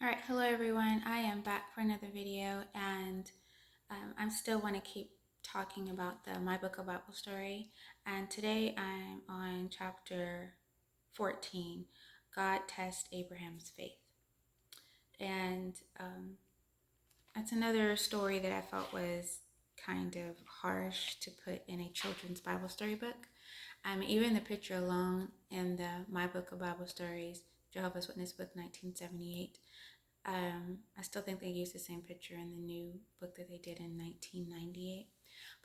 Alright, hello everyone. I am back for another video, and I still want to keep talking about the My Book of Bible Story. And today I'm on chapter 14, God Tests Abraham's Faith. And that's another story that I felt was kind of harsh to put in a children's Bible story book. Even the picture alone in the My Book of Bible Stories, Jehovah's Witness book 1978, I still think they use the same picture in the new book that they did in 1998.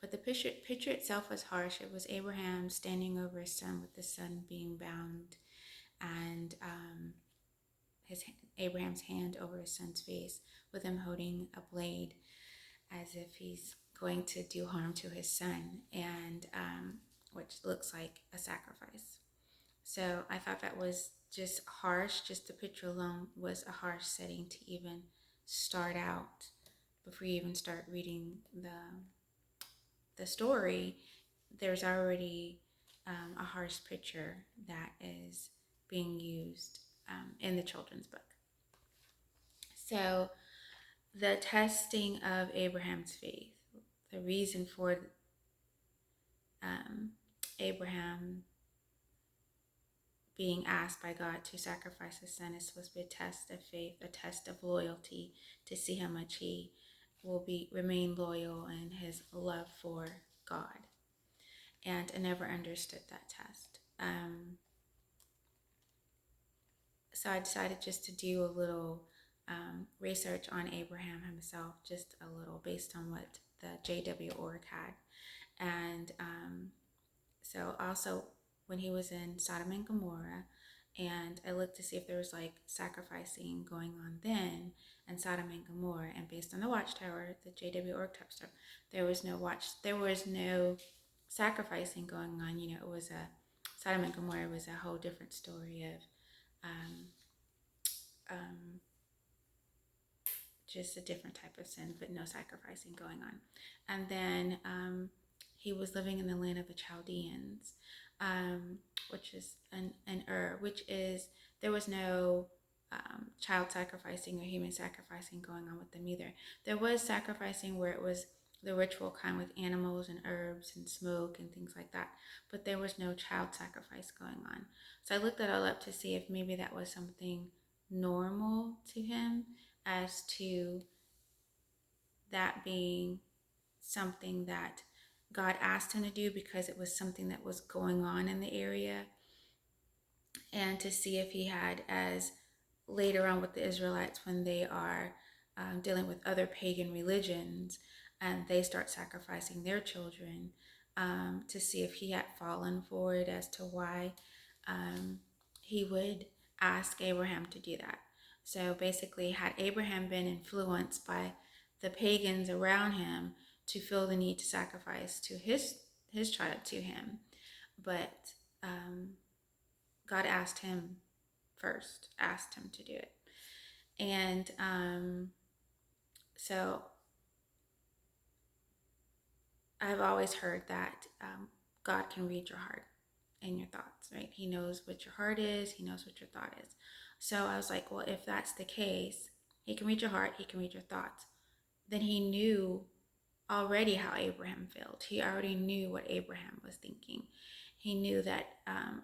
But the picture itself was harsh. It was Abraham standing over his son with the son being bound, and his Abraham's hand over his son's face with him holding a blade as if he's going to do harm to his son, and which looks like a sacrifice. So I thought that was just harsh. Just the picture alone was a harsh setting to even start out. Before you even start reading the story, there's already a harsh picture that is being used in the children's book. So the testing of Abraham's faith, the reason for Abraham being asked by God to sacrifice his son is supposed to be a test of faith, a test of loyalty, to see how much he will remain loyal in his love for God. And I never understood that test. So I decided just to do a little research on Abraham himself, just a little based on what the J.W. Org had. And so also when he was in Sodom and Gomorrah, and I looked to see if there was like sacrificing going on then in Sodom and Gomorrah, and based on the Watchtower, the J.W. Org type stuff, there was no sacrificing going on. It was Sodom and Gomorrah was a whole different story of um, um, just a different type of sin, but no sacrificing going on. And then he was living in the land of the Chaldeans, which is an which is, there was no child sacrificing or human sacrificing going on with them either. There was sacrificing where it was the ritual kind with animals and herbs and smoke and things like that, but there was no child sacrifice going on. So I looked that all up to see if maybe that was something normal to him, as to that being something that God asked him to do because it was something that was going on in the area, and to see if he had, as later on with the Israelites, when they are dealing with other pagan religions and they start sacrificing their children, to see if he had fallen for it, as to why he would ask Abraham to do that. So basically, had Abraham been influenced by the pagans around him to feel the need to sacrifice to his child to him, but God asked him first, asked him to do it. And so I've always heard that God can read your heart and your thoughts, right? He knows what your heart is. He knows what your thought is. So I was like, well, if that's the case, he can read your heart. He can read your thoughts. Then he knew already how Abraham felt. He already knew what Abraham was thinking. He knew that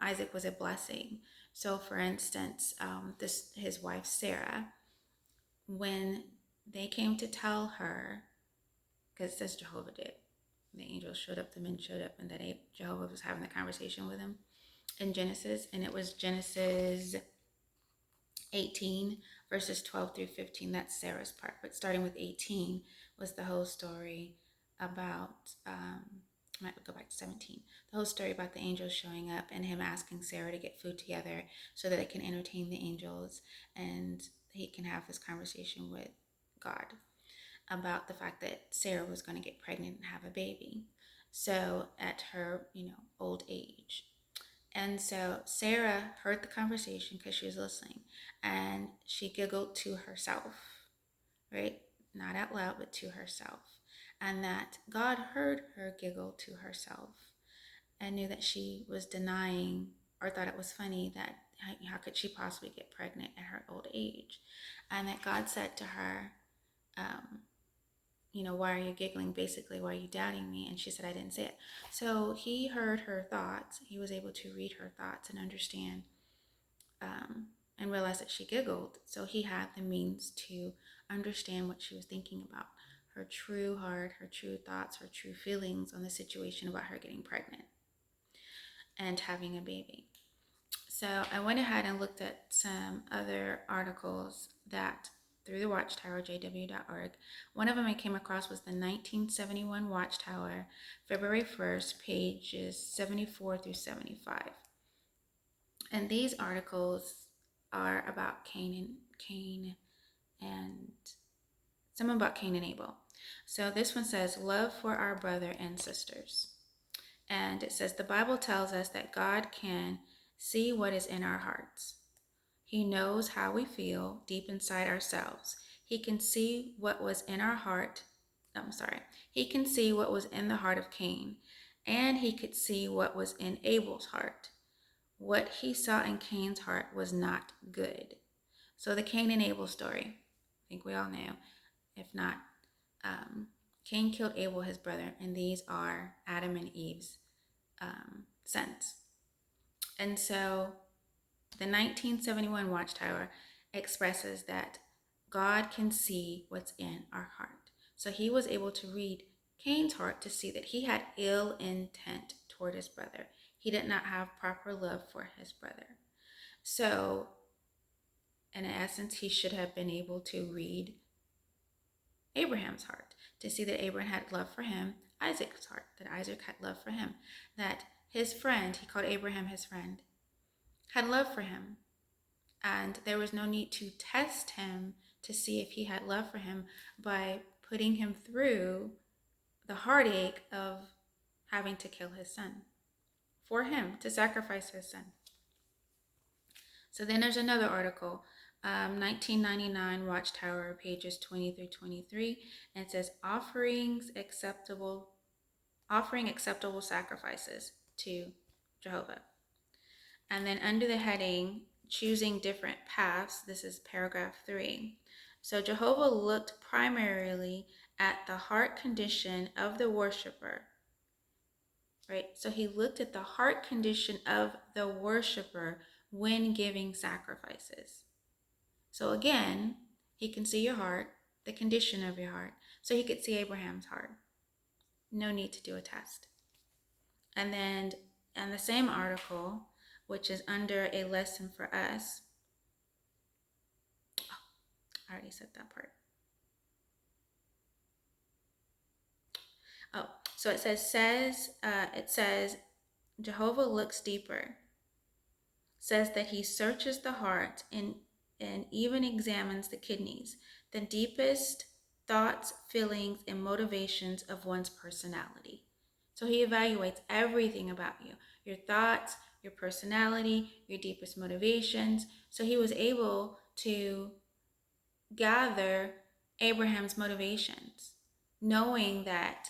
Isaac was a blessing. So for instance, his wife, Sarah, when they came to tell her, because it says Jehovah did, the angels showed up, the men showed up, and that Jehovah was having the conversation with him in Genesis, and it was Genesis 18 verses 12 through 15. That's Sarah's part, but starting with 18 was the whole story about I might go back to 17. The whole story about the angels showing up and him asking Sarah to get food together so that they can entertain the angels, and he can have this conversation with God about the fact that Sarah was going to get pregnant and have a baby. So at her, old age. And so Sarah heard the conversation because she was listening, and she giggled to herself, right? Not out loud, but to herself. And that God heard her giggle to herself and knew that she was denying, or thought it was funny, that how could she possibly get pregnant at her old age? And that God said to her, why are you giggling? Basically, why are you doubting me? And she said, I didn't say it. So he heard her thoughts. He was able to read her thoughts and understand, and realize that she giggled. So he had the means to understand what she was thinking about, her true heart, her true thoughts, her true feelings on the situation about her getting pregnant and having a baby. So I went ahead and looked at some other articles that through the Watchtower, jw.org. One of them I came across was the 1971 Watchtower, February 1st, pages 74 through 75. And these articles are about Cain and some about Cain and Abel. So this one says, love for our brother and sisters. And it says, the Bible tells us that God can see what is in our hearts. He knows how we feel deep inside ourselves. He can see what was in our heart. He can see what was in the heart of Cain, and he could see what was in Abel's heart. What he saw in Cain's heart was not good. So the Cain and Abel story, I think we all know. If not, Cain killed Abel, his brother, and these are Adam and Eve's sons. And so the 1971 Watchtower expresses that God can see what's in our heart. So he was able to read Cain's heart to see that he had ill intent toward his brother. He did not have proper love for his brother. So, in essence, he should have been able to read Abraham's heart to see that Abraham had love for him, Isaac's heart, that Isaac had love for him, that his friend, he called Abraham his friend, had love for him. And there was no need to test him to see if he had love for him by putting him through the heartache of having to kill his son, for him to sacrifice his son. So then there's another article, 1999 Watchtower, pages 20 through 23, and it says offering acceptable sacrifices to Jehovah. And then under the heading, choosing different paths, this is paragraph 3. So Jehovah looked primarily at the heart condition of the worshiper, right? So he looked at the heart condition of the worshiper when giving sacrifices. So again, he can see your heart, the condition of your heart. So he could see Abraham's heart. No need to do a test. And then in the same article, which is under a lesson for us. I already said that part. So it says Jehovah looks deeper. Says that he searches the heart and even examines the kidneys, the deepest thoughts, feelings, and motivations of one's personality. So he evaluates everything about you, your thoughts, your personality, your deepest motivations. So he was able to gather Abraham's motivations, knowing that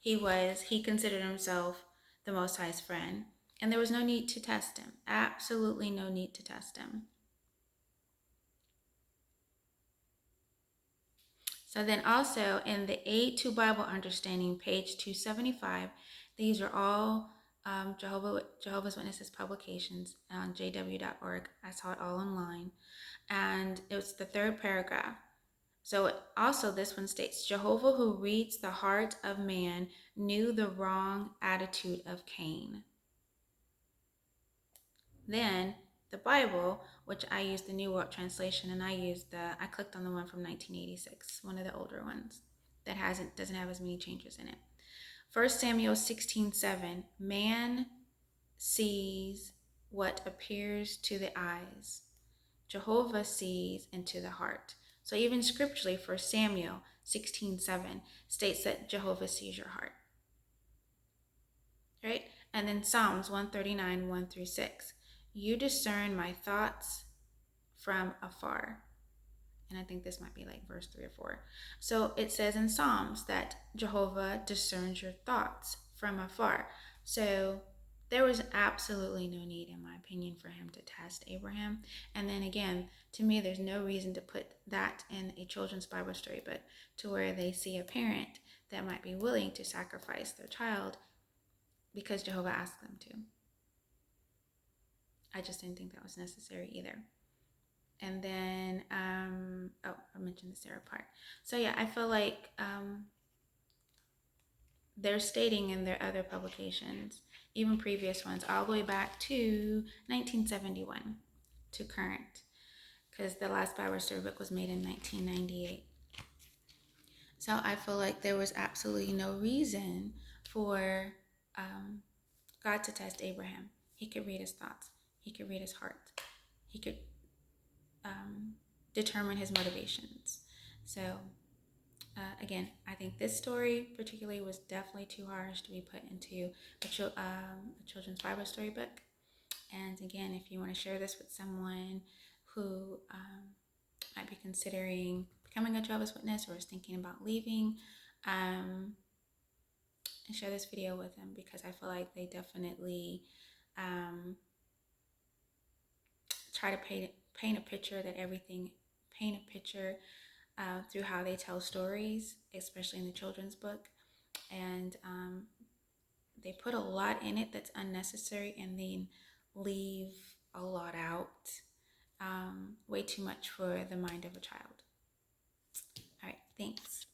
he considered himself the Most High's friend, and there was no need to test him. Absolutely no need to test him. So then also in the Aid to Bible Understanding, page 275, these are all Jehovah's Witnesses publications on jw.org. I saw it all online. And it was the third paragraph. So also this one states, Jehovah who reads the heart of man knew the wrong attitude of Cain. Then the Bible, which I used the New World Translation, and I clicked on the one from 1986, one of the older ones that doesn't have as many changes in it. 1 Samuel 16:7, man sees what appears to the eyes. Jehovah sees into the heart. So even scripturally, 1 Samuel 16:7 states that Jehovah sees your heart. Right? And then Psalms 139, 1 through 6. You discern my thoughts from afar. And I think this might be like verse 3 or 4. So it says in Psalms that Jehovah discerns your thoughts from afar. So there was absolutely no need, in my opinion, for him to test Abraham. And then again, to me, there's no reason to put that in a children's Bible story, but to where they see a parent that might be willing to sacrifice their child because Jehovah asked them to. I just didn't think that was necessary either. And then, I mentioned the Sarah part. So yeah, I feel like they're stating in their other publications, even previous ones, all the way back to 1971 to current, because the last Bible story book was made in 1998. So I feel like there was absolutely no reason for God to test Abraham. He could read his thoughts. He could read his heart. He could determine his motivations. So again, I think this story particularly was definitely too harsh to be put into a children's Bible story book. And again, if you want to share this with someone who might be considering becoming a Jehovah's Witness or is thinking about leaving, and share this video with them, because I feel like they definitely try to paint a picture through how they tell stories, especially in the children's book. And they put a lot in it that's unnecessary and then leave a lot out. Way too much for the mind of a child. All right, thanks.